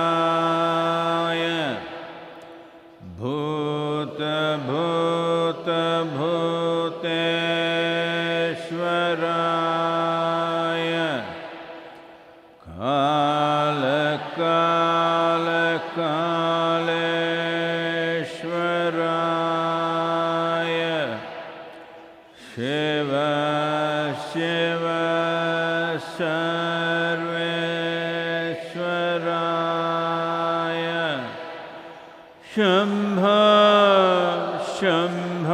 योगयोगयोगेश्वराय भूतभूतभूतेश्वराय कालकालकालेश्वराय शिव शिव सर्वेश्वराय शम्भ शम्भ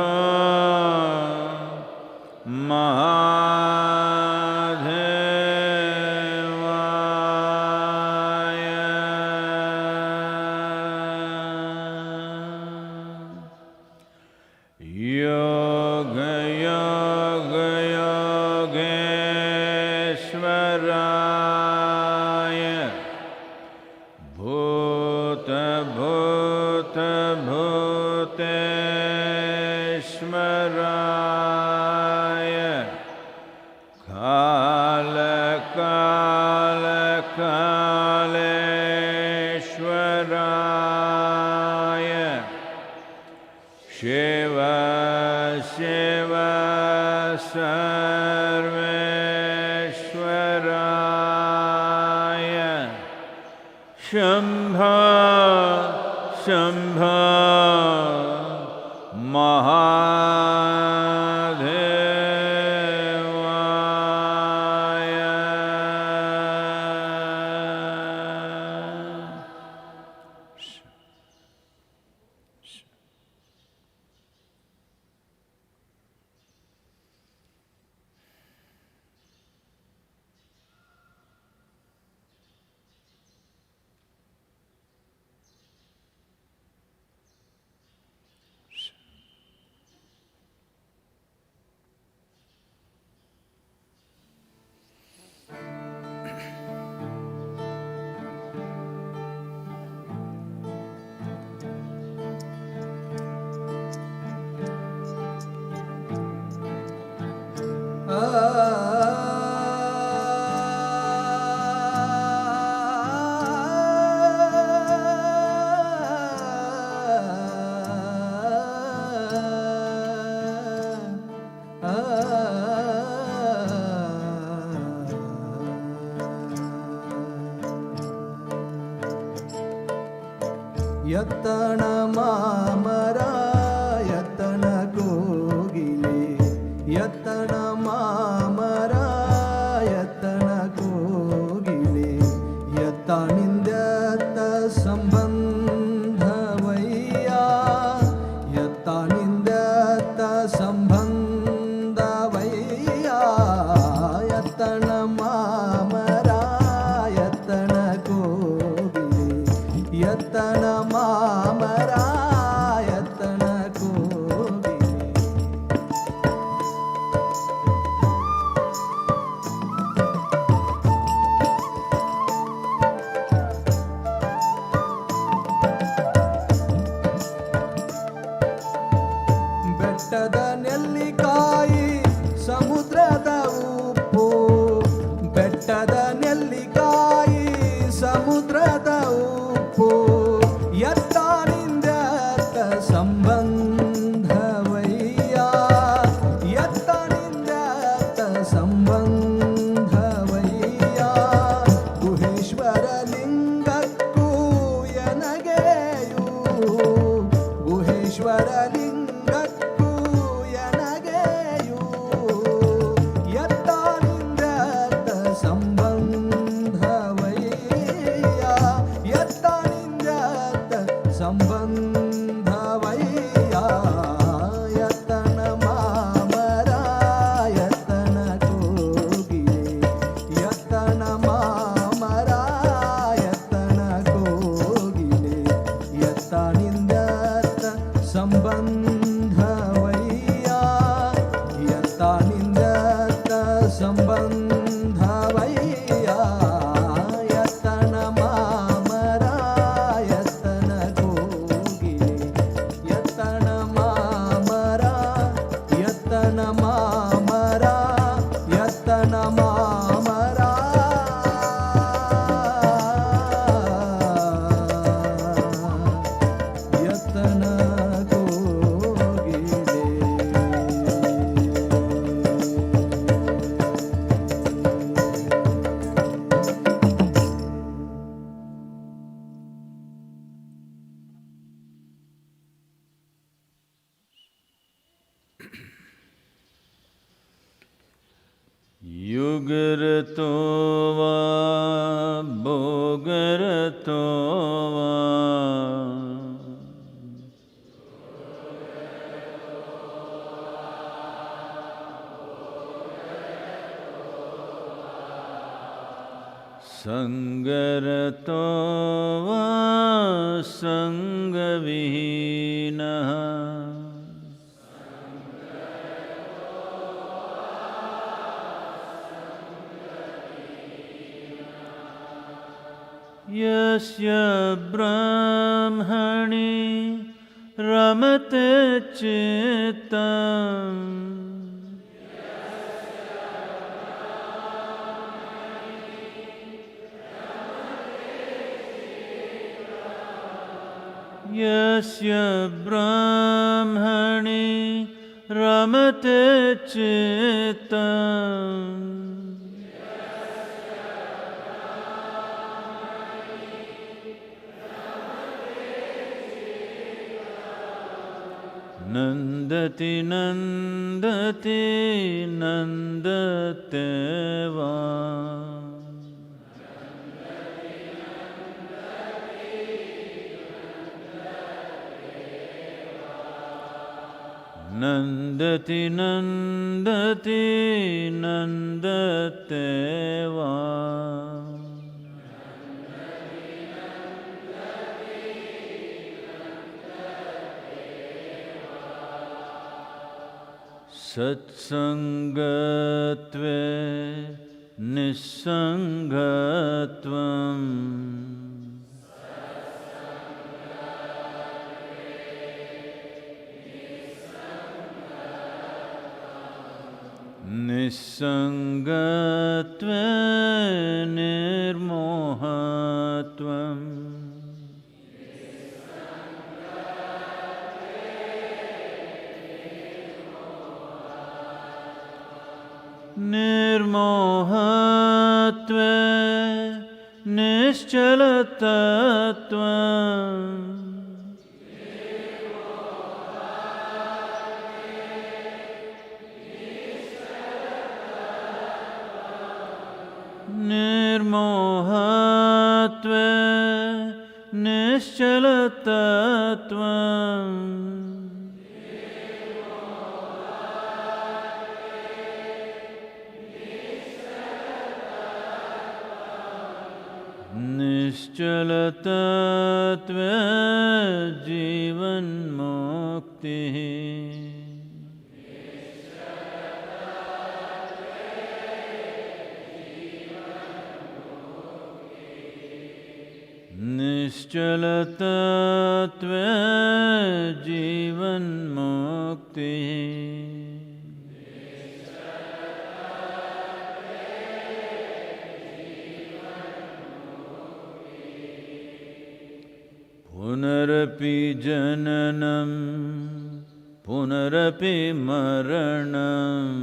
महादेवाय योगयोगयोगेश्वराय भूतभूतभूतेश्वराय कालकालकालेश्वराय शिव शिव सर्वेश्वराय शम्भ शम्भ महादेवाय ಯತನ ಮಾಮರ ಯತನ ಕೋಗಿಲೆ ಯತನ ಮಾಮರ ಯತನ ಕೋಗಿಲೆ ಯತನಿಂದತ ಸಂಬಂಧವಯ್ಯ ಯತನಿಂದತ ಸಂಬಂಧವಯ್ಯ ಯತನ ಮಾಮರ ಯತನ ಕೋಗಿಲೆ ಯತನ ಮಾಮರ ಯತನ ಕೋಗಿಲೆ ಬೆಟ್ಟದ ನೆಲ್ಲಿಕಾಯಿ ಸಮುದ್ರದ ಉಪ್ಪು ಬೆಟ್ಟದ ನೆಲ್ಲಿಕಾಯಿ ಸಮುದ್ರದ ಉಪ್ಪು ಯತ್ತನಿಂದತ ಸಂಬಂಧವಯ್ಯ ಯತ್ತನಿಂದತ ಸಂಬಂಧವಯ್ಯ ಗುಹೇಶ್ವರ ಲಿಂಗಕ್ಕೂ ಎನಗೆಯೂ ಗುಹೇಶ್ವರ ಲಿಂಗಕ್ಕೂ ಎನಗೆಯೂ ಯತ್ತನಿಂದತ ಸಂಬಂಧವಯ್ಯ ಯತ್ತನಿಂದತ ಸಂಬಂಧವಯ್ಯ ಯತನ ಮಾಮರ ಯತನ ಕೋಗಿಲೆ ಯತನ ಮಾಮರ ಯತನ ಕೋಗಿಲೆ ಯತನಿಂದತ ಸಂಬಂಧವಯ್ಯ ಯತನಿಂದತ ಸಂಬಂಧವಯ್ಯ ಯತನ ಮಾಮರ ಯತನ ಕೋಗಿಲೆ ಯತನ ಮಾಮರ ಯತನ ಮಾಮರ युगरतो वा भोगरतो वा संगरतो वा संगविहीनः यस्य ब्रह्मणि रमते चित्तम् यस्य ब्रह्मणि रमते चित्तम् नन्दति नन्दति नन्दते वा नन्दति नन्दति नन्दते वा सत्संगत्वे निस्संगत्वम् निस्संगत्वे निर्मोहत्वम् निर्मोहत्वे निश्चलतत्वम् निर्मोहत्वे निश्चलतत्वम् निश्चलतत्वे जीवन्मुक्तिः निश्चलतत्वे जीवन्मुक्तिः पुनरपि जननं पुनरपि मरणम्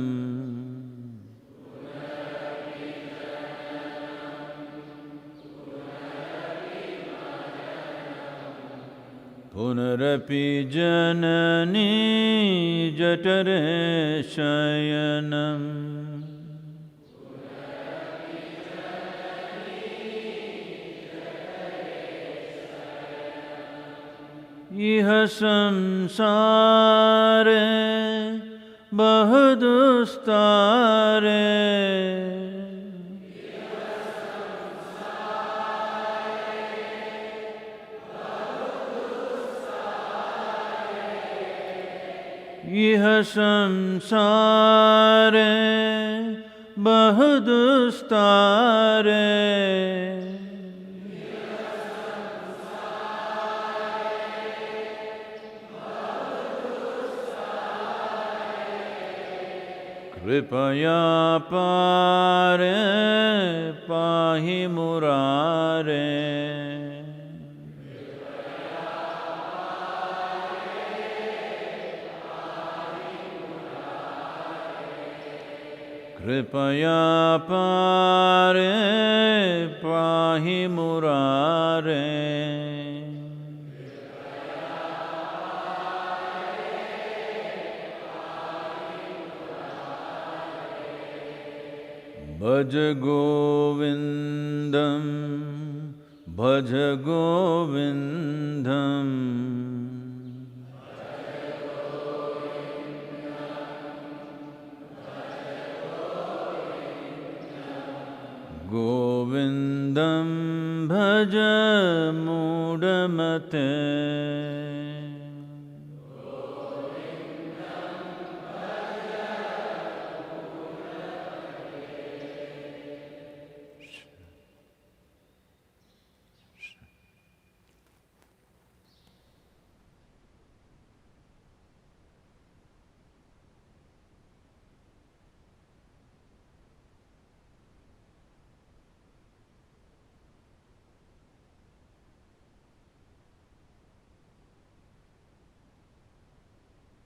पुनरपि जननी जठरे शयनम् इह संसारे बहुदुस्तारे इह संसारे बहुदुस्तारे कृपया पारे पाहि मुरारे कृपया पारे पाहि मुरारे भज गोविन्दं भज गोविन्दम् गोविन्दं भज मूढमते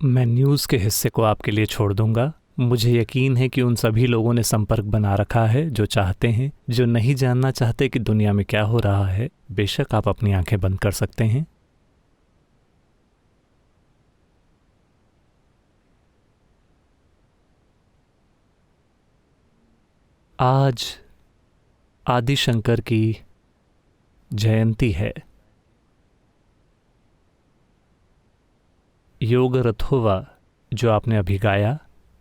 मैं न्यूज़ के हिस्से को आपके लिए छोड़ दूंगा। मुझे यकीन है कि उन सभी लोगों ने संपर्क बना रखा है जो चाहते हैं, जो नहीं जानना चाहते कि दुनिया में क्या हो रहा है। बेशक आप अपनी आंखें बंद कर सकते हैं। आज आदि शंकर की जयंती है। योग रथोवा जो आपने अभी गाया,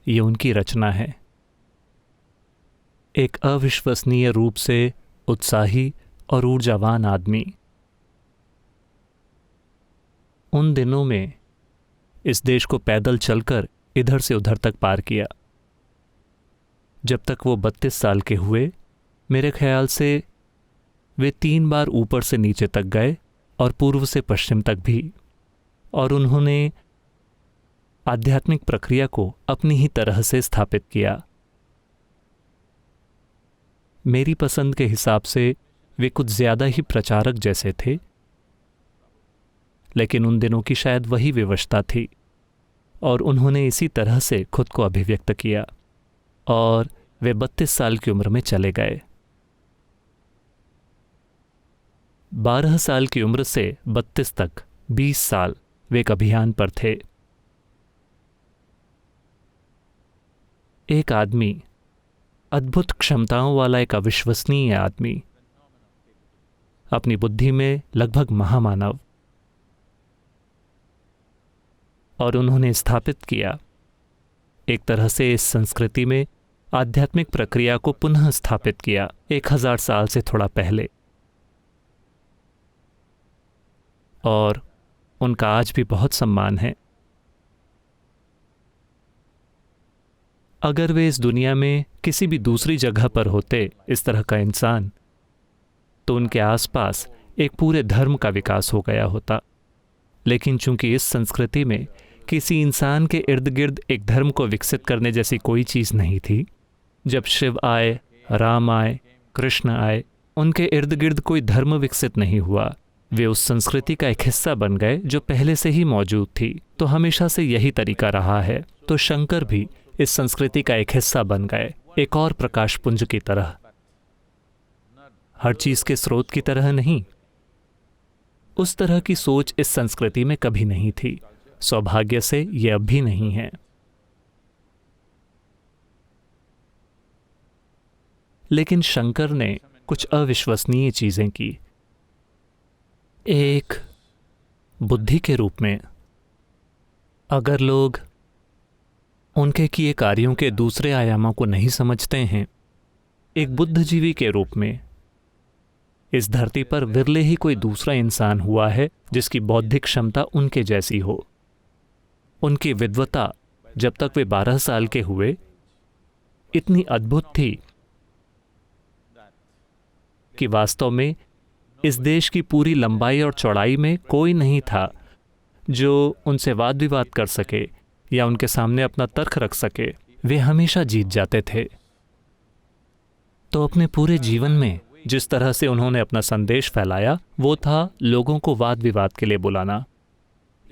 ये उनकी रचना है। एक अविश्वसनीय रूप से उत्साही और ऊर्जावान आदमी। उन दिनों में इस देश को पैदल चलकर इधर से उधर तक पार किया। जब तक वो 32 साल के हुए, मेरे ख्याल से वे 3 बार ऊपर से नीचे तक गए और पूर्व से पश्चिम तक भी। और उन्होंने आध्यात्मिक प्रक्रिया को अपनी ही तरह से स्थापित किया। मेरी पसंद के हिसाब से वे कुछ ज्यादा ही प्रचारक जैसे थे, लेकिन उन दिनों की शायद वही विवशता थी और उन्होंने इसी तरह से खुद को अभिव्यक्त किया। और वे 32 साल की उम्र में चले गए। 12 साल की उम्र से 32 तक 20 साल वे एक अभियान पर थे। एक आदमी, अद्भुत क्षमताओं वाला एक अविश्वसनीय आदमी, अपनी बुद्धि में लगभग महामानव। और उन्होंने स्थापित किया, एक तरह से इस संस्कृति में आध्यात्मिक प्रक्रिया को पुनः स्थापित किया 1000 साल से थोड़ा पहले। और उनका आज भी बहुत सम्मान है। अगर वे इस दुनिया में किसी भी दूसरी जगह पर होते इस तरह का इंसान, तो उनके आसपास एक पूरे धर्म का विकास हो गया होता। लेकिन चूंकि इस संस्कृति में किसी इंसान के इर्द गिर्द एक धर्म को विकसित करने जैसी कोई चीज़ नहीं थी, जब शिव आए, राम आए, कृष्ण आए, उनके इर्द गिर्द कोई धर्म विकसित नहीं हुआ। वे उस संस्कृति का एक हिस्सा बन गए जो पहले से ही मौजूद थी। तो हमेशा से यही तरीका रहा है। तो शंकर भी इस संस्कृति का एक हिस्सा बन गए, एक और प्रकाश पुंज की तरह। हर चीज के स्रोत की तरह नहीं। उस तरह की सोच इस संस्कृति में कभी नहीं थी। सौभाग्य से ये अब भी नहीं है। लेकिन शंकर ने कुछ अविश्वसनीय चीजें की। एक बुद्धि के रूप में, अगर लोग उनके किए कार्यों के दूसरे आयामों को नहीं समझते हैं, एक बुद्धिजीवी के रूप में इस धरती पर विरले ही कोई दूसरा इंसान हुआ है जिसकी बौद्धिक क्षमता उनके जैसी हो। उनकी विद्वता जब तक वे 12 साल के हुए इतनी अद्भुत थी कि वास्तव में इस देश की पूरी लंबाई और चौड़ाई में कोई नहीं था जो उनसे वाद विवाद कर सके या उनके सामने अपना तर्क रख सके। वे हमेशा जीत जाते थे। तो अपने पूरे जीवन में जिस तरह से उन्होंने अपना संदेश फैलाया, वो था लोगों को वाद विवाद के लिए बुलाना।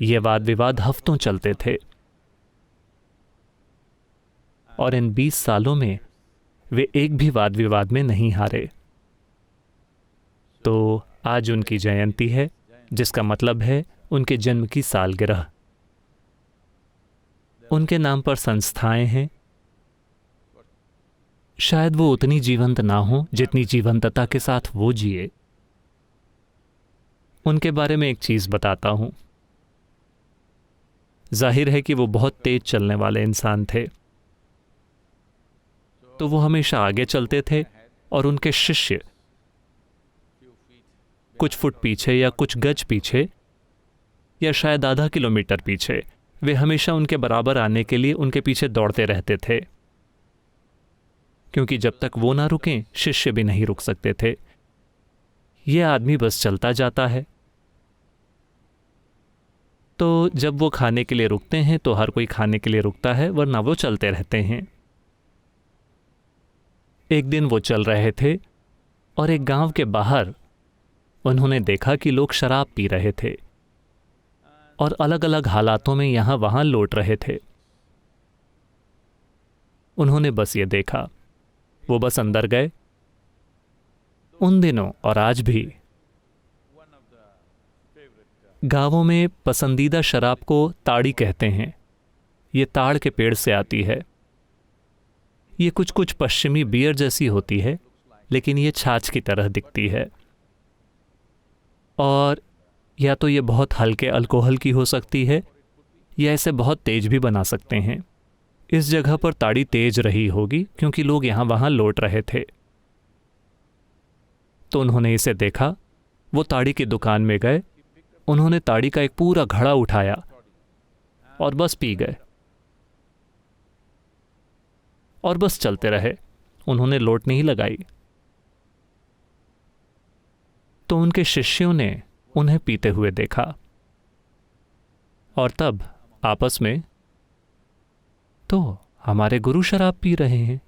ये वाद विवाद हफ्तों चलते थे और इन 20 सालों में वे एक भी वाद विवाद में नहीं हारे। तो आज उनकी जयंती है, जिसका मतलब है उनके जन्म की सालगिरह। उनके नाम पर संस्थाएं हैं, शायद वो उतनी जीवंत ना हो जितनी जीवंतता के साथ वो जिए। उनके बारे में एक चीज बताता हूं। जाहिर है कि वो बहुत तेज चलने वाले इंसान थे, तो वो हमेशा आगे चलते थे और उनके शिष्य कुछ फुट पीछे या कुछ गज पीछे या शायद आधा किलोमीटर पीछे, वे हमेशा उनके बराबर आने के लिए उनके पीछे दौड़ते रहते थे, क्योंकि जब तक वो ना रुकें शिष्य भी नहीं रुक सकते थे। ये आदमी बस चलता जाता है। तो जब वो खाने के लिए रुकते हैं तो हर कोई खाने के लिए रुकता है, वरना वो चलते रहते हैं। एक दिन वो चल रहे थे और एक गांव के बाहर उन्होंने देखा कि लोग शराब पी रहे थे और अलग अलग हालातों में यहां वहां लौट रहे थे। उन्होंने बस ये देखा, वो बस अंदर गए। उन दिनों और आज भी गांवों में पसंदीदा शराब को ताड़ी कहते हैं। ये ताड़ के पेड़ से आती है। ये कुछ कुछ पश्चिमी बियर जैसी होती है, लेकिन ये छाछ की तरह दिखती है। और या तो ये बहुत हल्के अल्कोहल की हो सकती है या इसे बहुत तेज भी बना सकते हैं। इस जगह पर ताड़ी तेज रही होगी क्योंकि लोग यहां वहां लौट रहे थे। तो उन्होंने इसे देखा। वो ताड़ी की दुकान में गए, उन्होंने ताड़ी का एक पूरा घड़ा उठाया और बस पी गए और बस चलते रहे। उन्होंने लोट नहीं लगाई। तो उनके शिष्यों ने उन्हें पीते हुए देखा और तब आपस में, तो हमारे गुरु शराब पी रहे हैं।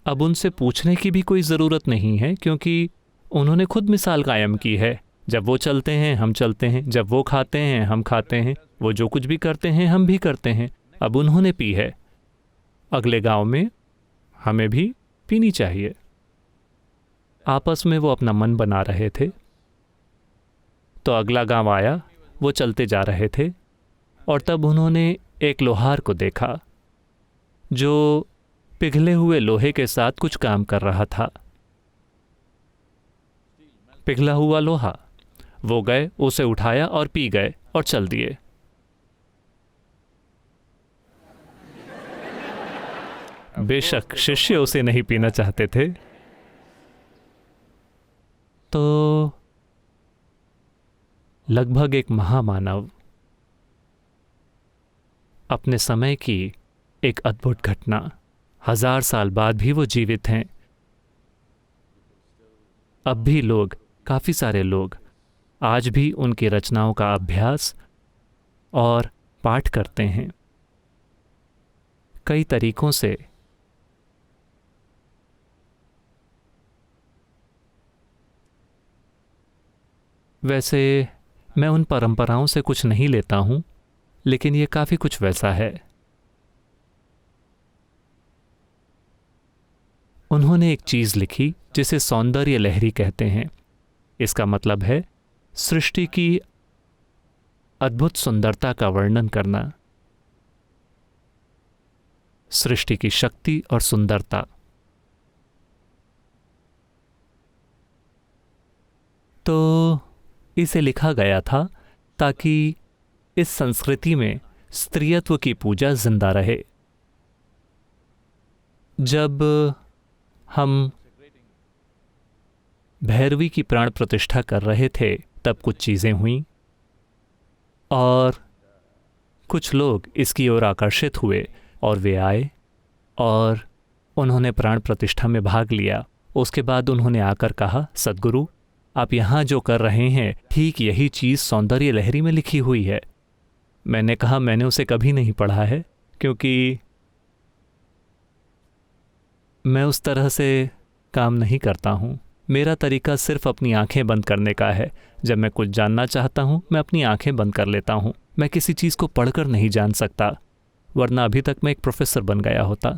अब उनसे पूछने की भी कोई ज़रूरत नहीं है, क्योंकि उन्होंने खुद मिसाल कायम की है। जब वो चलते हैं हम चलते हैं, जब वो खाते हैं हम खाते हैं, वो जो कुछ भी करते हैं हम भी करते हैं। अब उन्होंने पी है, अगले गांव में हमें भी पीनी चाहिए। आपस में वो अपना मन बना रहे थे। तो अगला गांव आया, वो चलते जा रहे थे और तब उन्होंने एक लोहार को देखा जो पिघले हुए लोहे के साथ कुछ काम कर रहा था। पिघला हुआ लोहा। वो गए, उसे उठाया और पी गए और चल दिए। बेशक शिष्य उसे नहीं पीना चाहते थे। तो लगभग एक महामानव, अपने समय की एक अद्भुत घटना, 1000 साल बाद भी वो जीवित हैं। अब भी लोग, काफ़ी सारे लोग आज भी उनकी रचनाओं का अभ्यास और पाठ करते हैं कई तरीकों से। वैसे मैं उन परंपराओं से कुछ नहीं लेता हूं, लेकिन ये काफ़ी कुछ वैसा है। उन्होंने एक चीज़ लिखी जिसे सौंदर्य लहरी कहते हैं। इसका मतलब है सृष्टि की अद्भुत सुंदरता का वर्णन करना, सृष्टि की शक्ति और सुंदरता। तो इसे लिखा गया था ताकि इस संस्कृति में स्त्रीत्व की पूजा जिंदा रहे। जब हम भैरवी की प्राण प्रतिष्ठा कर रहे थे तब कुछ चीज़ें हुईं और कुछ लोग इसकी ओर आकर्षित हुए और वे आए और उन्होंने प्राण प्रतिष्ठा में भाग लिया। उसके बाद उन्होंने आकर कहा, सद्गुरु आप यहाँ जो कर रहे हैं ठीक यही चीज़ सौंदर्य लहरी में लिखी हुई है। मैंने कहा मैंने उसे कभी नहीं पढ़ा है, क्योंकि मैं उस तरह से काम नहीं करता हूँ। मेरा तरीका सिर्फ अपनी आंखें बंद करने का है। जब मैं कुछ जानना चाहता हूँ मैं अपनी आंखें बंद कर लेता हूँ। मैं किसी चीज़ को पढ़कर नहीं जान सकता, वरना अभी तक मैं एक प्रोफेसर बन गया होता।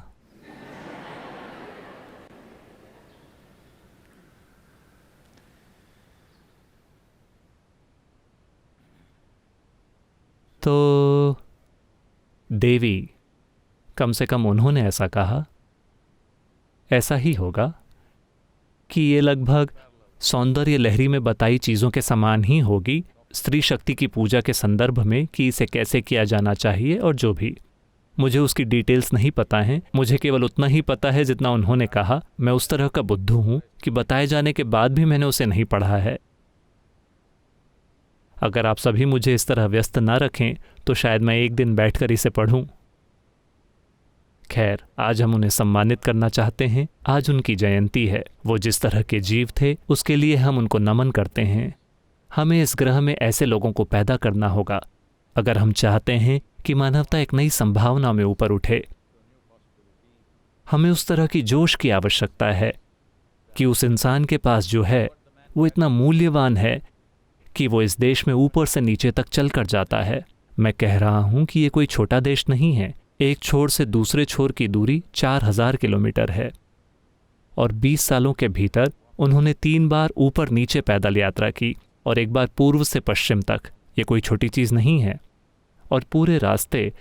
तो देवी, कम से कम उन्होंने ऐसा कहा। ऐसा ही होगा कि ये लगभग सौंदर्य लहरी में बताई चीज़ों के समान ही होगी, स्त्री शक्ति की पूजा के संदर्भ में कि इसे कैसे किया जाना चाहिए और जो भी। मुझे उसकी डिटेल्स नहीं पता हैं, मुझे केवल उतना ही पता है जितना उन्होंने कहा। मैं उस तरह का बुद्धू हूं कि बताए जाने के बाद भी मैंने उसे नहीं पढ़ा है। अगर आप सभी मुझे इस तरह व्यस्त ना रखें तो शायद मैं एक दिन बैठकर इसे पढ़ूं। खैर, आज हम उन्हें सम्मानित करना चाहते हैं। आज उनकी जयंती है। वो जिस तरह के जीव थे उसके लिए हम उनको नमन करते हैं। हमें इस ग्रह में ऐसे लोगों को पैदा करना होगा अगर हम चाहते हैं कि मानवता एक नई संभावना में ऊपर उठे। हमें उस तरह की जोश की आवश्यकता है कि उस इंसान के पास जो है वो इतना मूल्यवान है कि वो इस देश में ऊपर से नीचे तक चल कर जाता है। मैं कह रहा हूं कि ये कोई छोटा देश नहीं है। एक छोर से दूसरे छोर की दूरी 4000 किलोमीटर है और 20 सालों के भीतर उन्होंने 3 बार ऊपर नीचे पैदल यात्रा की और एक बार पूर्व से पश्चिम तक। ये कोई छोटी चीज़ नहीं है। और पूरे रास्ते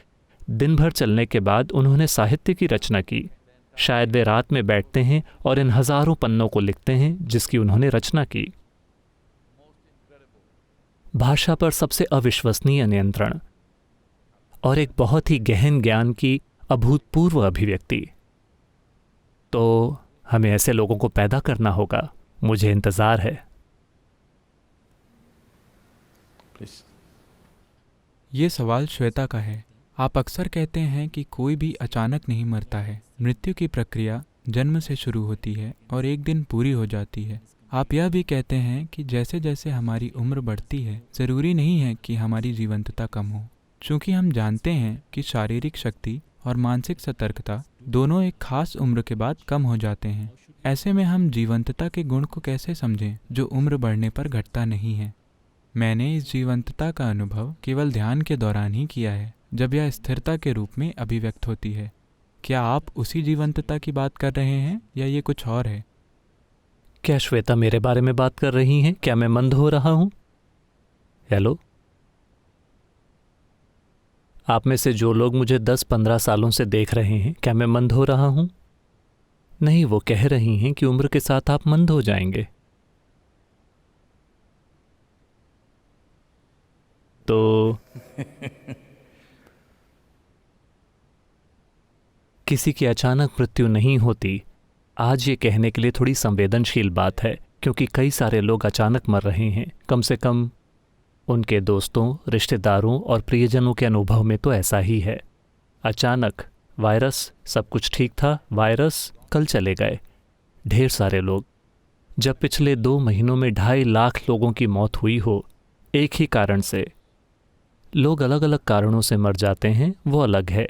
दिन भर चलने के बाद उन्होंने साहित्य की रचना की। शायद वे रात में बैठते हैं और इन हजारों पन्नों को लिखते हैं जिसकी उन्होंने रचना की। भाषा पर सबसे अविश्वसनीय नियंत्रण और एक बहुत ही गहन ज्ञान की अभूतपूर्व अभिव्यक्ति। तो हमें ऐसे लोगों को पैदा करना होगा। मुझे इंतज़ार है। ये सवाल श्वेता का है। आप अक्सर कहते हैं कि कोई भी अचानक नहीं मरता है। मृत्यु की प्रक्रिया जन्म से शुरू होती है और एक दिन पूरी हो जाती है। आप यह भी कहते हैं कि जैसे जैसे हमारी उम्र बढ़ती है ज़रूरी नहीं है कि हमारी जीवंतता कम हो। चूँकि हम जानते हैं कि शारीरिक शक्ति और मानसिक सतर्कता दोनों एक खास उम्र के बाद कम हो जाते हैं। ऐसे में हम जीवंतता के गुण को कैसे समझें जो उम्र बढ़ने पर घटता नहीं है? मैंने इस जीवंतता का अनुभव केवल ध्यान के दौरान ही किया है, जब यह स्थिरता के रूप में अभिव्यक्त होती है। क्या आप उसी जीवंतता की बात कर रहे हैं या ये कुछ और है? क्या श्वेता मेरे बारे में बात कर रही हैं? क्या मैं मंद हो रहा हूं? हेलो, आप में से जो लोग मुझे 10-15 सालों से देख रहे हैं, क्या मैं मंद हो रहा हूं? नहीं, वो कह रही हैं कि उम्र के साथ आप मंद हो जाएंगे। तो किसी की अचानक मृत्यु नहीं होती, आज ये कहने के लिए थोड़ी संवेदनशील बात है, क्योंकि कई सारे लोग अचानक मर रहे हैं। कम से कम उनके दोस्तों, रिश्तेदारों और प्रियजनों के अनुभव में तो ऐसा ही है। अचानक वायरस, सब कुछ ठीक था, वायरस कल चले गए। ढेर सारे लोग। जब पिछले 2 महीनों में 2.5 लाख लोगों की मौत हुई हो एक ही कारण से। लोग अलग अलग कारणों से मर जाते हैं, वो अलग है,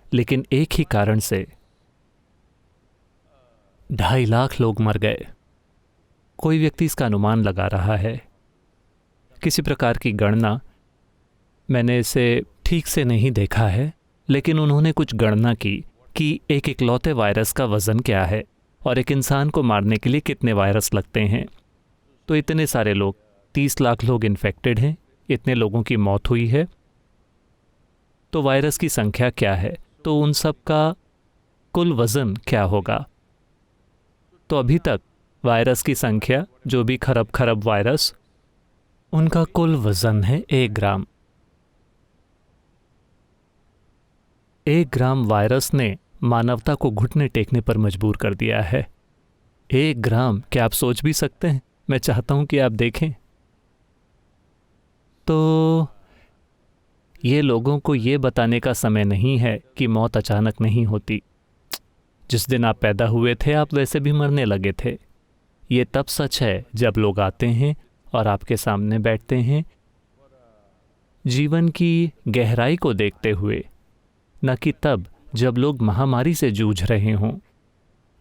लेकिन एक ही कारण से 2.5 लाख लोग मर गए। कोई व्यक्ति इसका अनुमान लगा रहा है, किसी प्रकार की गणना। मैंने इसे ठीक से नहीं देखा है, लेकिन उन्होंने कुछ गणना की कि एक इकलौते वायरस का वज़न क्या है और एक इंसान को मारने के लिए कितने वायरस लगते हैं। तो इतने सारे लोग, 30 लाख लोग इन्फेक्टेड हैं, इतने लोगों की मौत हुई है। तो वायरस की संख्या क्या है? तो उन सब का कुल वज़न क्या होगा? तो अभी तक वायरस की संख्या, जो भी खरब वायरस, उनका कुल वज़न है 1 ग्राम। 1 ग्राम वायरस ने मानवता को घुटने टेकने पर मजबूर कर दिया है। 1 ग्राम, क्या आप सोच भी सकते हैं? मैं चाहता हूं कि आप देखें। तो ये लोगों को ये बताने का समय नहीं है कि मौत अचानक नहीं होती। जिस दिन आप पैदा हुए थे आप वैसे भी मरने लगे थे। ये तब सच है जब लोग आते हैं और आपके सामने बैठते हैं, जीवन की गहराई को देखते हुए, न कि तब जब लोग महामारी से जूझ रहे हों।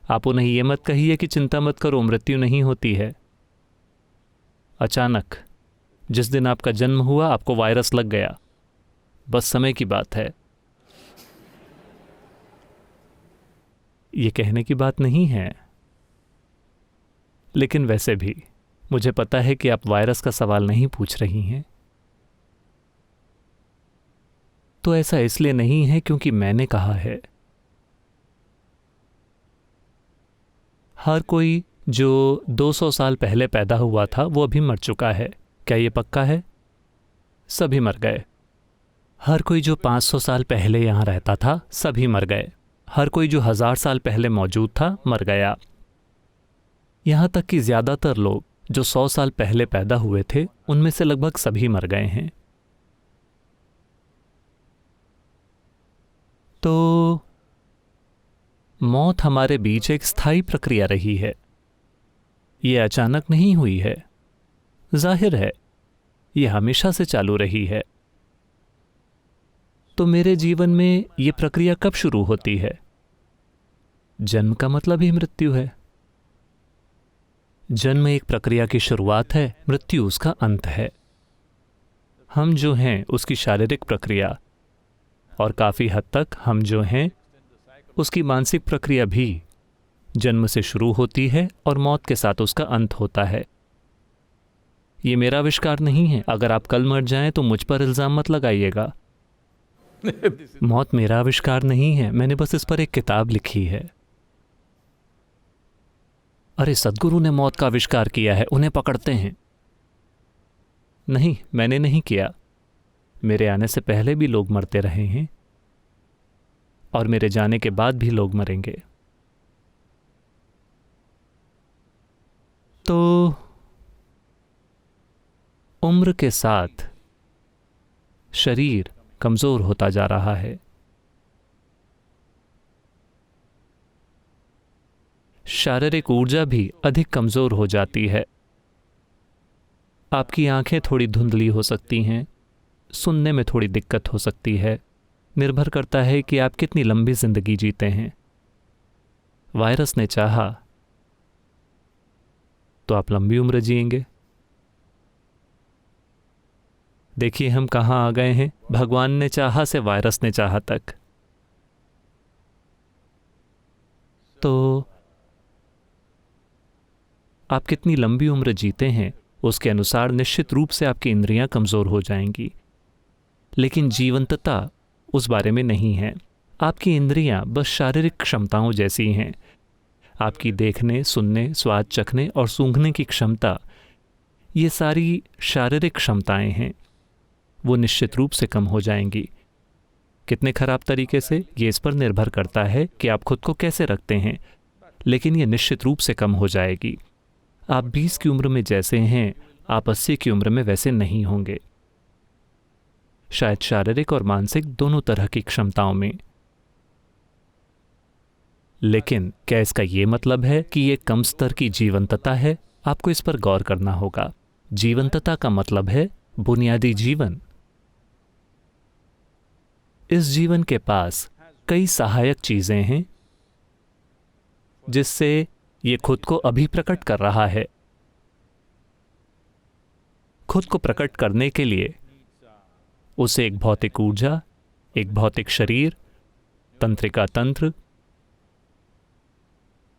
आप उन्हें ये मत कहिए कि चिंता मत करो, मृत्यु नहीं होती है। अचानक जिस दिन आपका जन्म हुआ आपको वायरस लग गया, बस समय की बात है। ये कहने की बात नहीं है, लेकिन वैसे भी मुझे पता है कि आप वायरस का सवाल नहीं पूछ रही हैं। तो ऐसा इसलिए नहीं है क्योंकि मैंने कहा है। हर कोई जो 200 साल पहले पैदा हुआ था वो अभी मर चुका है। क्या ये पक्का है? सभी मर गए। हर कोई जो 500 साल पहले यहाँ रहता था सभी मर गए। हर कोई जो 1000 साल पहले मौजूद था मर गया। यहाँ तक कि ज़्यादातर लोग जो 100 साल पहले पैदा हुए थे उनमें से लगभग सभी मर गए हैं। तो मौत हमारे बीच एक स्थायी प्रक्रिया रही है। ये अचानक नहीं हुई है। जाहिर है ये हमेशा से चालू रही है। तो मेरे जीवन में ये प्रक्रिया कब शुरू होती है? जन्म का मतलब ही मृत्यु है। जन्म एक प्रक्रिया की शुरुआत है, मृत्यु उसका अंत है। हम जो हैं उसकी शारीरिक प्रक्रिया और काफ़ी हद तक हम जो हैं उसकी मानसिक प्रक्रिया भी जन्म से शुरू होती है और मौत के साथ उसका अंत होता है। ये मेरा आविष्कार नहीं है। अगर आप कल मर जाएं तो मुझ पर इल्ज़ाम मत लगाइएगा। मौत मेरा आविष्कार नहीं है, मैंने बस इस पर एक किताब लिखी है। अरे सद्गुरु ने मौत का आविष्कार किया है, उन्हें पकड़ते हैं। नहीं, मैंने नहीं किया। मेरे आने से पहले भी लोग मरते रहे हैं और मेरे जाने के बाद भी लोग मरेंगे। तो उम्र के साथ शरीर कमजोर होता जा रहा है। शारीरिक ऊर्जा भी अधिक कमजोर हो जाती है। आपकी आंखें थोड़ी धुंधली हो सकती हैं, सुनने में थोड़ी दिक्कत हो सकती है। निर्भर करता है कि आप कितनी लंबी जिंदगी जीते हैं। वायरस ने चाहा तो आप लंबी उम्र जिएंगे। देखिए हम कहाँ आ गए हैं। भगवान ने चाहा से वायरस ने चाहा तक। तो आप कितनी लंबी उम्र जीते हैं उसके अनुसार निश्चित रूप से आपकी इंद्रियां कमजोर हो जाएंगी। लेकिन जीवंतता उस बारे में नहीं है। आपकी इंद्रियां बस शारीरिक क्षमताओं जैसी हैं। आपकी देखने, सुनने, स्वाद चखने और सूंघने की क्षमता, ये सारी शारीरिक क्षमताएं हैं। वो निश्चित रूप से कम हो जाएंगी। कितने खराब तरीके से, ये इस पर निर्भर करता है कि आप खुद को कैसे रखते हैं, लेकिन ये निश्चित रूप से कम हो जाएगी। आप 20 की उम्र में जैसे हैं आप 80 की उम्र में वैसे नहीं होंगे। शायद शारीरिक और मानसिक दोनों तरह की क्षमताओं में। लेकिन क्या इसका ये मतलब है कि ये कम स्तर की जीवंतता है? आपको इस पर गौर करना होगा। जीवंतता का मतलब है बुनियादी जीवन। इस जीवन के पास कई सहायक चीजें हैं जिससे ये खुद को अभी प्रकट कर रहा है। खुद को प्रकट करने के लिए उसे एक भौतिक ऊर्जा, एक भौतिक शरीर, तंत्रिका तंत्र,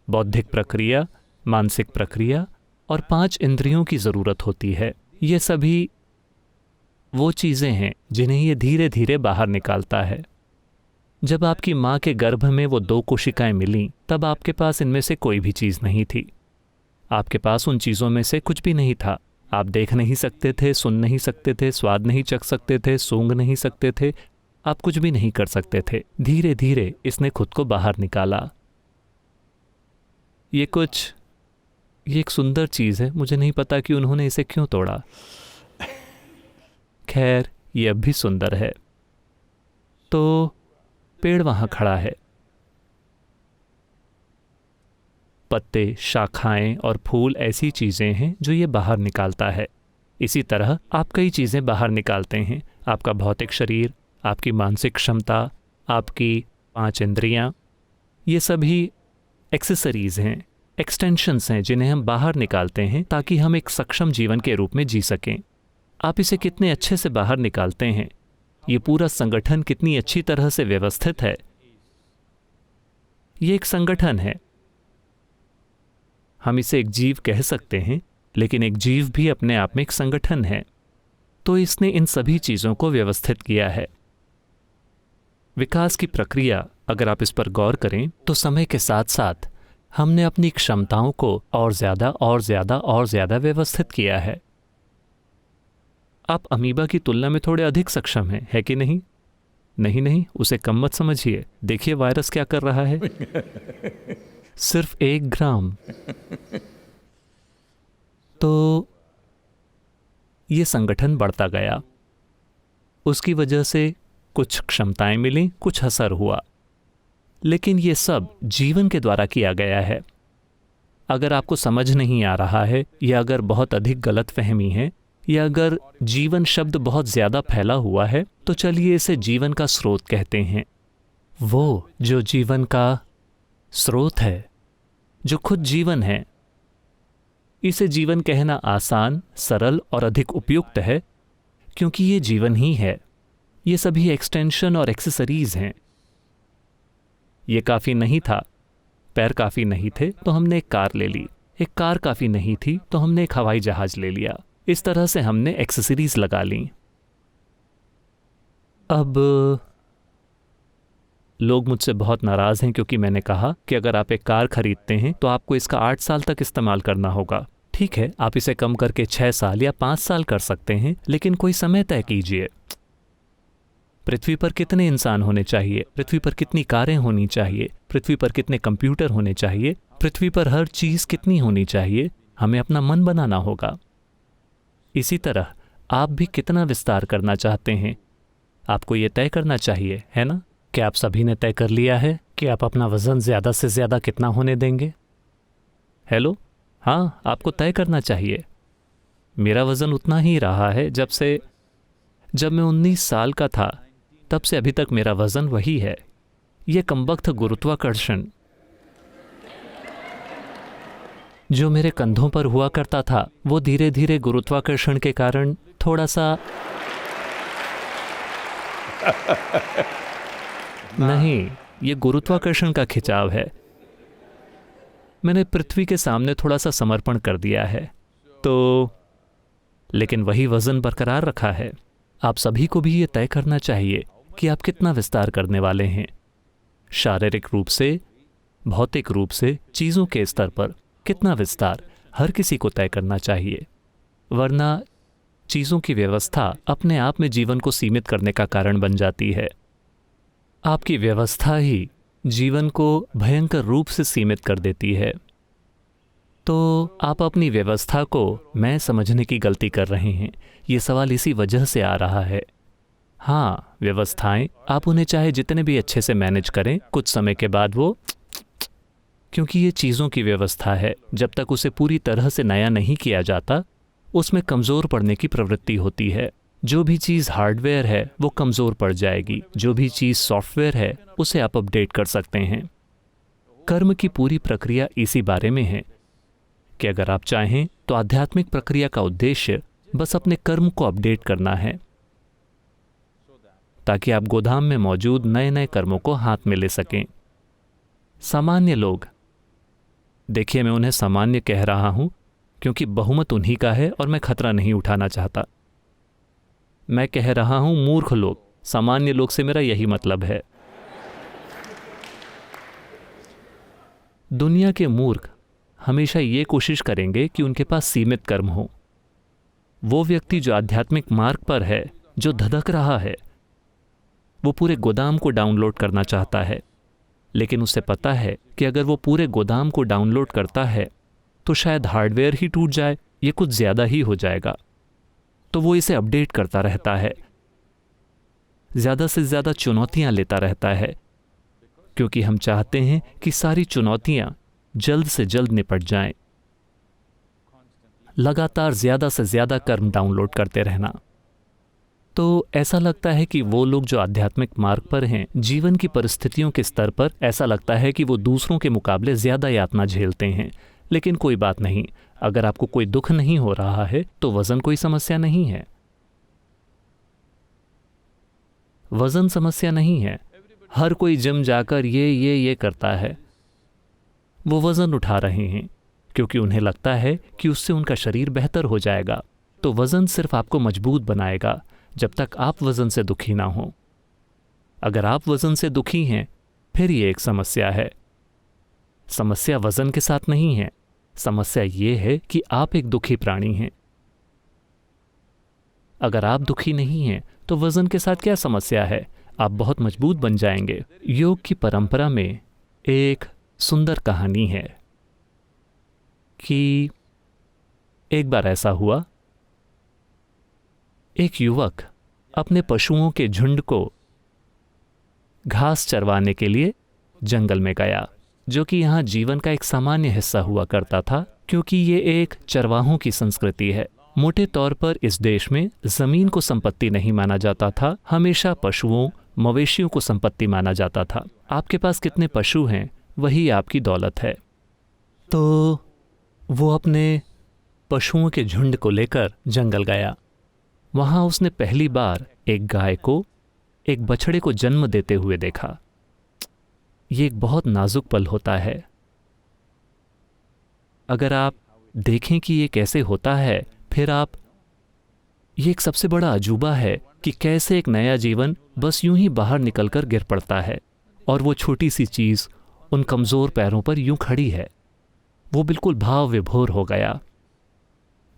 बौद्धिक प्रक्रिया, मानसिक प्रक्रिया और 5 इंद्रियों की जरूरत होती है। ये सभी वो चीजें हैं जिन्हें ये धीरे धीरे बाहर निकालता है। जब आपकी माँ के गर्भ में वो 2 कोशिकाएं मिलीं, तब आपके पास इनमें से कोई भी चीज नहीं थी। आपके पास उन चीजों में से कुछ भी नहीं था। आप देख नहीं सकते थे, सुन नहीं सकते थे, स्वाद नहीं चख सकते थे, सूंघ नहीं सकते थे। आप कुछ भी नहीं कर सकते थे। धीरे धीरे इसने खुद को बाहर निकाला। ये एक सुंदर चीज है। मुझे नहीं पता कि उन्होंने इसे क्यों तोड़ा। खैर, ये अब भी सुंदर है। तो पेड़ वहां खड़ा है। पत्ते, शाखाएं और फूल ऐसी चीजें हैं जो ये बाहर निकालता है। इसी तरह आप कई चीजें बाहर निकालते हैं। आपका भौतिक शरीर, आपकी मानसिक क्षमता, आपकी 5 इंद्रियां, ये सभी एक्सेसरीज हैं, एक्सटेंशंस हैं जिन्हें हम बाहर निकालते हैं ताकि हम एक सक्षम जीवन के रूप में जी सकें। आप इसे कितने अच्छे से बाहर निकालते हैं। ये पूरा संगठन कितनी अच्छी तरह से व्यवस्थित है। ये एक संगठन है। हम इसे एक जीव कह सकते हैं, लेकिन एक जीव भी अपने आप में एक संगठन है। तो इसने इन सभी चीजों को व्यवस्थित किया है। विकास की प्रक्रिया, अगर आप इस पर गौर करें तो समय के साथ साथ हमने अपनी क्षमताओं को और ज़्यादा और ज़्यादा और ज़्यादा व्यवस्थित किया है। आप अमीबा की तुलना में थोड़े अधिक सक्षम हैं, है कि नहीं? नहीं नहीं, उसे कम मत समझिए। देखिए वायरस क्या कर रहा है। सिर्फ 1 ग्राम। तो ये संगठन बढ़ता गया, उसकी वजह से कुछ क्षमताएं मिली, कुछ असर हुआ, लेकिन ये सब जीवन के द्वारा किया गया है। अगर आपको समझ नहीं आ रहा है, या अगर बहुत अधिक गलतफहमी है, या अगर जीवन शब्द बहुत ज़्यादा फैला हुआ है, तो चलिए इसे जीवन का स्रोत कहते हैं। वो जो जीवन का स्रोत है, जो खुद जीवन है, इसे जीवन कहना आसान, सरल और अधिक उपयुक्त है, क्योंकि ये जीवन ही है। ये सभी एक्सटेंशन और एक्सेसरीज हैं। ये काफ़ी नहीं था, पैर काफ़ी नहीं थे तो हमने एक कार ले ली, एक कार काफ़ी नहीं थी तो हमने एक हवाई जहाज़ ले लिया। इस तरह से हमने एक्सेसरीज लगा ली। अब लोग मुझसे बहुत नाराज़ हैं क्योंकि मैंने कहा कि अगर आप एक कार खरीदते हैं तो आपको इसका 8 साल तक इस्तेमाल करना होगा। ठीक है, आप इसे कम करके 6 साल या 5 साल कर सकते हैं, लेकिन कोई समय तय कीजिए। पृथ्वी पर कितने इंसान होने चाहिए? पृथ्वी पर कितनी कारें होनी चाहिए? पृथ्वी पर कितने कंप्यूटर होने चाहिए? पृथ्वी पर हर चीज़ कितनी होनी चाहिए? हमें अपना मन बनाना होगा। इसी तरह आप भी कितना विस्तार करना चाहते हैं, आपको ये तय करना चाहिए, है ना? क्या आप सभी ने तय कर लिया है कि आप अपना वज़न ज़्यादा से ज़्यादा कितना होने देंगे? हेलो, हाँ, आपको तय करना चाहिए। मेरा वज़न उतना ही रहा है जब मैं 19 साल का था, तब से अभी तक मेरा वज़न वही है। ये कमबख्त गुरुत्वाकर्षण जो मेरे कंधों पर हुआ करता था, वो धीरे धीरे गुरुत्वाकर्षण के कारण थोड़ा सा नहीं, ये गुरुत्वाकर्षण का खिंचाव है। मैंने पृथ्वी के सामने थोड़ा सा समर्पण कर दिया है, तो लेकिन वही वज़न बरकरार रखा है। आप सभी को भी ये तय करना चाहिए कि आप कितना विस्तार करने वाले हैं, शारीरिक रूप से, भौतिक रूप से, चीज़ों के स्तर पर कितना विस्तार हर किसी को तय करना चाहिए, वरना चीज़ों की व्यवस्था अपने आप में जीवन को सीमित करने का कारण बन जाती है। आपकी व्यवस्था ही जीवन को भयंकर रूप से सीमित कर देती है। तो आप अपनी व्यवस्था को मैं समझने की गलती कर रहे हैं। ये सवाल इसी वजह से आ रहा है। हाँ, व्यवस्थाएं, आप उन्हें चाहे जितने भी अच्छे से मैनेज करें, कुछ समय के बाद वो, क्योंकि ये चीज़ों की व्यवस्था है, जब तक उसे पूरी तरह से नया नहीं किया जाता, उसमें कमज़ोर पड़ने की प्रवृत्ति होती है। जो भी चीज़ हार्डवेयर है वो कमज़ोर पड़ जाएगी, जो भी चीज़ सॉफ्टवेयर है उसे आप अपडेट कर सकते हैं। कर्म की पूरी प्रक्रिया इसी बारे में है कि अगर आप चाहें तो आध्यात्मिक प्रक्रिया का उद्देश्य बस अपने कर्म को अपडेट करना है, ताकि आप गोदाम में मौजूद नए नए कर्मों को हाथ में ले सकें। सामान्य लोग, देखिए मैं उन्हें सामान्य कह रहा हूं क्योंकि बहुमत उन्हीं का है और मैं खतरा नहीं उठाना चाहता। मैं कह रहा हूं मूर्ख लोग, सामान्य लोग से मेरा यही मतलब है। दुनिया के मूर्ख हमेशा ये कोशिश करेंगे कि उनके पास सीमित कर्म हो। वो व्यक्ति जो आध्यात्मिक मार्ग पर है, जो धधक रहा है, वो पूरे गोदाम को डाउनलोड करना चाहता है, लेकिन उसे पता है कि अगर वो पूरे गोदाम को डाउनलोड करता है तो शायद हार्डवेयर ही टूट जाए, ये कुछ ज़्यादा ही हो जाएगा। तो वो इसे अपडेट करता रहता है, ज़्यादा से ज़्यादा चुनौतियां लेता रहता है, क्योंकि हम चाहते हैं कि सारी चुनौतियां जल्द से जल्द निपट जाएं। लगातार ज़्यादा से ज़्यादा कर्म डाउनलोड करते रहना। तो ऐसा लगता है कि वो लोग जो आध्यात्मिक मार्ग पर हैं, जीवन की परिस्थितियों के स्तर पर ऐसा लगता है कि वो दूसरों के मुकाबले ज़्यादा यातना झेलते हैं। लेकिन कोई बात नहीं, अगर आपको कोई दुख नहीं हो रहा है तो वज़न कोई समस्या नहीं है। वज़न समस्या नहीं है। हर कोई जिम जाकर ये करता है, वो वज़न उठा रहे हैं क्योंकि उन्हें लगता है कि उससे उनका शरीर बेहतर हो जाएगा। तो वज़न सिर्फ आपको मजबूत बनाएगा जब तक आप वज़न से दुखी ना हो। अगर आप वज़न से दुखी हैं, फिर ये एक समस्या है। समस्या वज़न के साथ नहीं है, समस्या ये है कि आप एक दुखी प्राणी हैं। अगर आप दुखी नहीं हैं तो वज़न के साथ क्या समस्या है? आप बहुत मजबूत बन जाएंगे। योग की परंपरा में एक सुंदर कहानी है कि एक बार ऐसा हुआ, एक युवक अपने पशुओं के झुंड को घास चरवाने के लिए जंगल में गया, जो कि यहाँ जीवन का एक सामान्य हिस्सा हुआ करता था, क्योंकि ये एक चरवाहों की संस्कृति है। मोटे तौर पर इस देश में जमीन को संपत्ति नहीं माना जाता था, हमेशा पशुओं मवेशियों को संपत्ति माना जाता था। आपके पास कितने पशु हैं, वही आपकी दौलत है। तो वो अपने पशुओं के झुंड को लेकर जंगल गया। वहाँ उसने पहली बार एक गाय को, एक बछड़े को जन्म देते हुए देखा। ये एक बहुत नाजुक पल होता है। अगर आप देखें कि ये कैसे होता है, फिर ये एक सबसे बड़ा अजूबा है कि कैसे एक नया जीवन बस यूं ही बाहर निकलकर गिर पड़ता है और वो छोटी सी चीज़ उन कमज़ोर पैरों पर यूं खड़ी है। वो बिल्कुल भाव विभोर हो गया।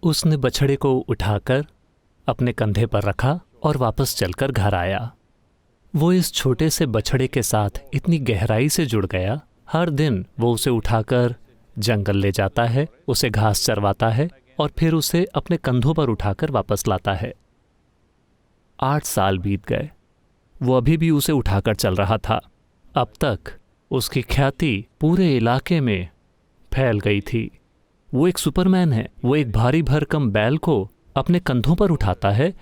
उसने बछड़े को उठाकर अपने कंधे पर रखा और वापस चलकर घर आया। वो इस छोटे से बछड़े के साथ इतनी गहराई से जुड़ गया। हर दिन वो उसे उठाकर जंगल ले जाता है, उसे घास चरवाता है और फिर उसे अपने कंधों पर उठाकर वापस लाता है। 8 साल बीत गए। वो अभी भी उसे उठाकर चल रहा था। अब तक उसकी ख्याति पूरे इलाके में फैल गई थी। वो एक सुपरमैन है। वो एक भारी भरकम बैल को अपने कंधों पर उठाता है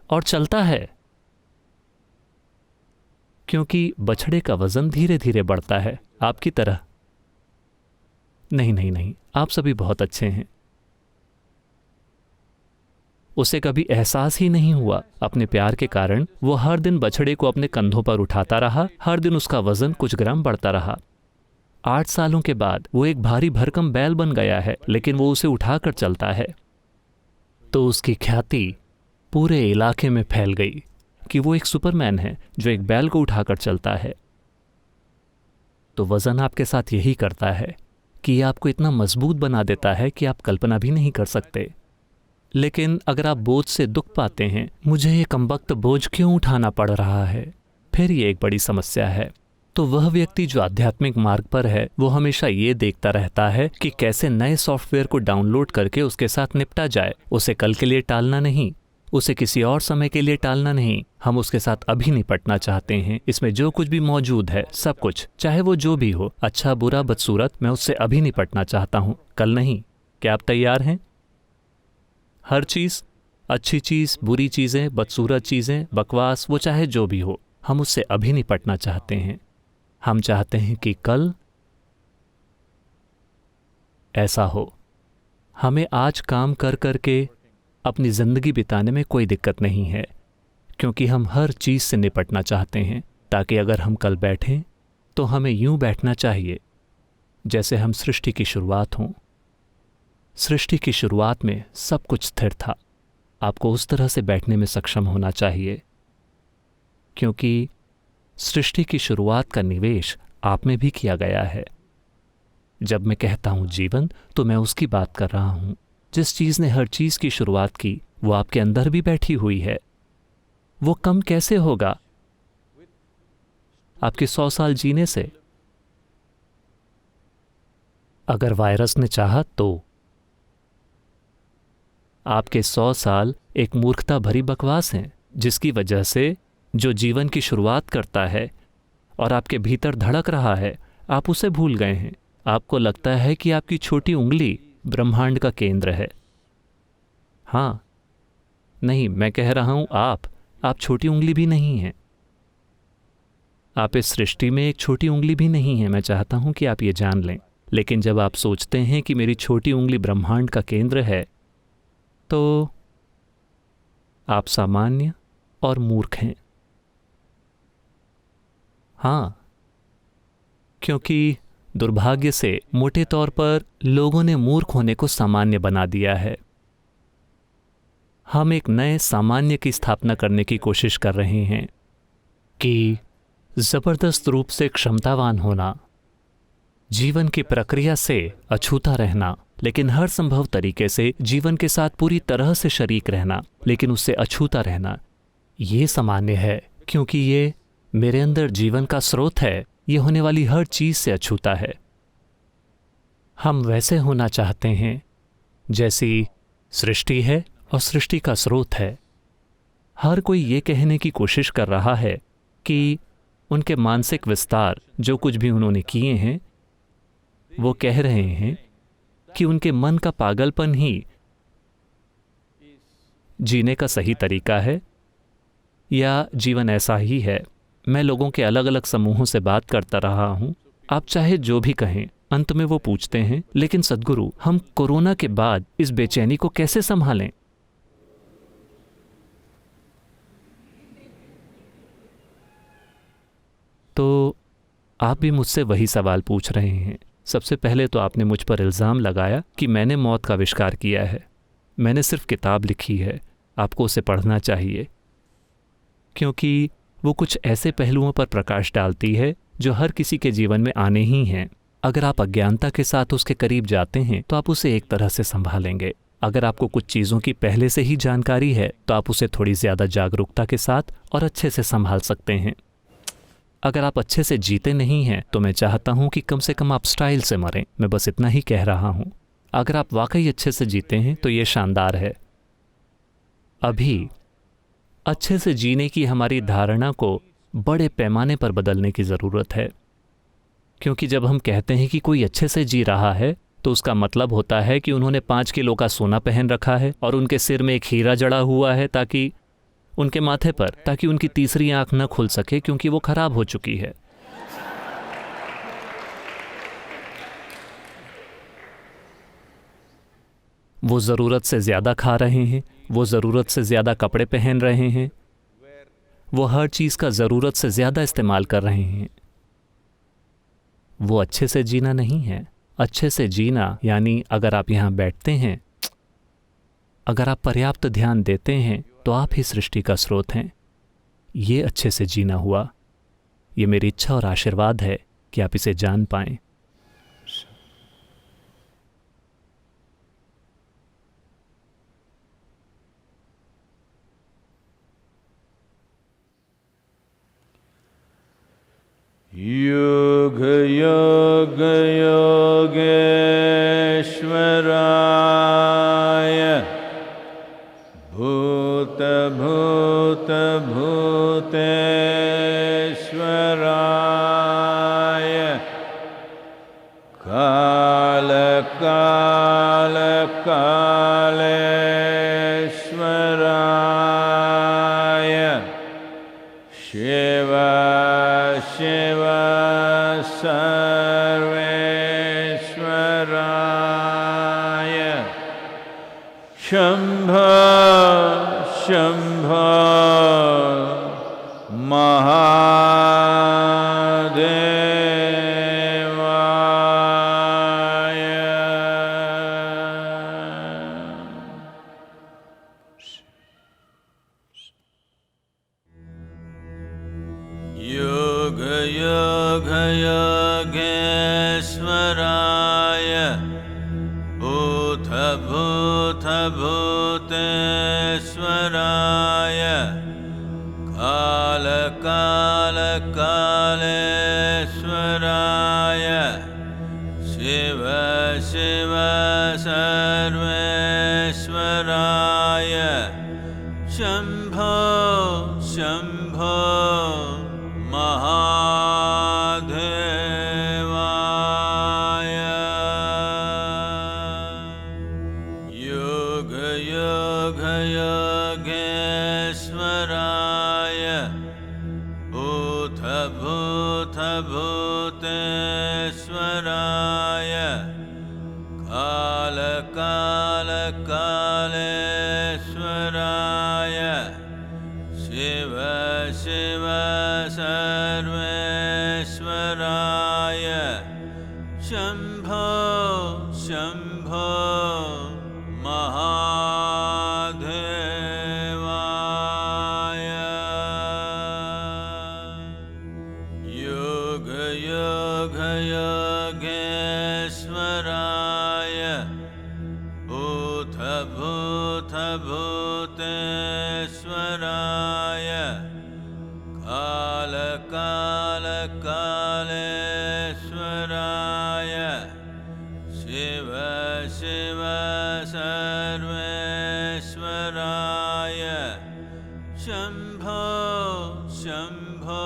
और चलता है, क्योंकि बछड़े का वजन धीरे धीरे बढ़ता है, आपकी तरह। नहीं, आप सभी बहुत अच्छे हैं। उसे कभी एहसास ही नहीं हुआ। अपने प्यार के कारण वो हर दिन बछड़े को अपने कंधों पर उठाता रहा। हर दिन उसका वजन कुछ ग्राम बढ़ता रहा। 8 सालों के बाद वो एक भारी भरकम बैल बन गया है, लेकिन वो उसे उठाकर चलता है। तो उसकी ख्याति पूरे इलाके में फैल गई कि वो एक सुपरमैन है जो एक बैल को उठाकर चलता है। तो वजन आपके साथ यही करता है कि ये आपको इतना मजबूत बना देता है कि आप कल्पना भी नहीं कर सकते। लेकिन अगर आप बोझ से दुख पाते हैं, मुझे ये कमबख्त बोझ क्यों उठाना पड़ रहा है, फिर ये एक बड़ी समस्या है। तो वह व्यक्ति जो आध्यात्मिक मार्ग पर है, वो हमेशा ये देखता रहता है कि कैसे नए सॉफ्टवेयर को डाउनलोड करके उसके साथ निपटा जाए। उसे कल के लिए टालना नहीं, उसे किसी और समय के लिए टालना नहीं। हम उसके साथ अभी निपटना चाहते हैं। इसमें जो कुछ भी मौजूद है, सब कुछ, चाहे वो जो भी हो, अच्छा बुरा बदसूरत, मैं उससे अभी निपटना चाहता हूँ, कल नहीं। क्या आप तैयार हैं? हर चीज़, अच्छी चीज़, बुरी चीज़ें, बदसूरत चीज़ें, बकवास, वो चाहे जो भी हो, हम उससे अभी निपटना चाहते हैं। हम चाहते हैं कि कल ऐसा हो। हमें आज काम कर करके अपनी ज़िंदगी बिताने में कोई दिक्कत नहीं है, क्योंकि हम हर चीज़ से निपटना चाहते हैं, ताकि अगर हम कल बैठें तो हमें यूं बैठना चाहिए जैसे हम सृष्टि की शुरुआत हों। सृष्टि की शुरुआत में सब कुछ स्थिर था। आपको उस तरह से बैठने में सक्षम होना चाहिए, क्योंकि सृष्टि की शुरुआत का निवेश आप में भी किया गया है। जब मैं कहता हूँ जीवन, तो मैं उसकी बात कर रहा हूँ। जिस चीज़ ने हर चीज़ की शुरुआत की, वो आपके अंदर भी बैठी हुई है। वो कम कैसे होगा आपके 100 साल जीने से? अगर वायरस ने चाहा तो आपके 100 साल एक मूर्खता भरी बकवास हैं, जिसकी वजह से जो जीवन की शुरुआत करता है और आपके भीतर धड़क रहा है, आप उसे भूल गए हैं। आपको लगता है कि आपकी छोटी उंगली ब्रह्मांड का केंद्र है। हाँ, नहीं, मैं कह रहा हूं आप छोटी उंगली भी नहीं हैं। आप इस सृष्टि में एक छोटी उंगली भी नहीं है। मैं चाहता हूं कि आप ये जान लें। लेकिन जब आप सोचते हैं कि मेरी छोटी उंगली ब्रह्मांड का केंद्र है, तो आप सामान्य और मूर्ख हैं। हाँ, क्योंकि दुर्भाग्य से मोटे तौर पर लोगों ने मूर्ख होने को सामान्य बना दिया है। हम एक नए सामान्य की स्थापना करने की कोशिश कर रहे हैं कि जबरदस्त रूप से क्षमतावान होना, जीवन की प्रक्रिया से अछूता रहना, लेकिन हर संभव तरीके से जीवन के साथ पूरी तरह से शरीक रहना, लेकिन उससे अछूता रहना, ये सामान्य है क्योंकि ये मेरे अंदर जीवन का स्रोत है। ये होने वाली हर चीज से अछूता है। हम वैसे होना चाहते हैं जैसी सृष्टि है और सृष्टि का स्रोत है। हर कोई ये कहने की कोशिश कर रहा है कि उनके मानसिक विस्तार, जो कुछ भी उन्होंने किए हैं, वो कह रहे हैं कि उनके मन का पागलपन ही जीने का सही तरीका है या जीवन ऐसा ही है। मैं लोगों के अलग अलग समूहों से बात करता रहा हूं। आप चाहे जो भी कहें, अंत में वो पूछते हैं, लेकिन सद्गुरु, हम कोरोना के बाद इस बेचैनी को कैसे संभालें? तो आप भी मुझसे वही सवाल पूछ रहे हैं। सबसे पहले तो आपने मुझ पर इल्ज़ाम लगाया कि मैंने मौत का आविष्कार किया है। मैंने सिर्फ किताब लिखी है, आपको उसे पढ़ना चाहिए, क्योंकि वो कुछ ऐसे पहलुओं पर प्रकाश डालती है जो हर किसी के जीवन में आने ही हैं। अगर आप अज्ञानता के साथ उसके करीब जाते हैं तो आप उसे एक तरह से संभालेंगे। अगर आपको कुछ चीज़ों की पहले से ही जानकारी है तो आप उसे थोड़ी ज़्यादा जागरूकता के साथ और अच्छे से संभाल सकते हैं। अगर आप अच्छे से जीते नहीं हैं तो मैं चाहता हूं कि कम से कम आप स्टाइल से मरें। मैं बस इतना ही कह रहा हूं। अगर आप वाकई अच्छे से जीते हैं तो ये शानदार है। अभी अच्छे से जीने की हमारी धारणा को बड़े पैमाने पर बदलने की ज़रूरत है, क्योंकि जब हम कहते हैं कि कोई अच्छे से जी रहा है तो उसका मतलब होता है कि उन्होंने 5 किलो का सोना पहन रखा है और उनके सिर में एक हीरा जड़ा हुआ है ताकि उनके माथे पर, ताकि उनकी तीसरी आंख न खुल सके क्योंकि वो खराब हो चुकी है। वो ज़रूरत से ज़्यादा खा रहे हैं, वो ज़रूरत से ज़्यादा कपड़े पहन रहे हैं, वो हर चीज़ का ज़रूरत से ज़्यादा इस्तेमाल कर रहे हैं। वो अच्छे से जीना नहीं है। अच्छे से जीना यानी अगर आप यहाँ बैठते हैं, अगर आप पर्याप्त ध्यान देते हैं तो आप ही सृष्टि का स्रोत हैं। ये अच्छे से जीना हुआ। ये मेरी इच्छा और आशीर्वाद है कि आप इसे जान पाएं। योग योग योगेश्वराय भूत भूत भूतेश्वराय काल काल कालेश्वराय शिव शिव सर्वेश्वराय शंभ शंभ महादेवाय। योग योग योगेश्वराय भूत भूत भूतेश्वराय काल काल कालेश्वराय शिव शिव सर्वेश्वराय शंभो शंभो महादेवाय। योग योग योगेश्वराय भूत भूत भूतेश्वराय काल काल कालेश्वराय शिव शिव सर्वेश्वराय शंभो शंभो महादेवाय। कालकालकालेश्वराय शिव शिव सर्वेश्वराय शम्भो शम्भो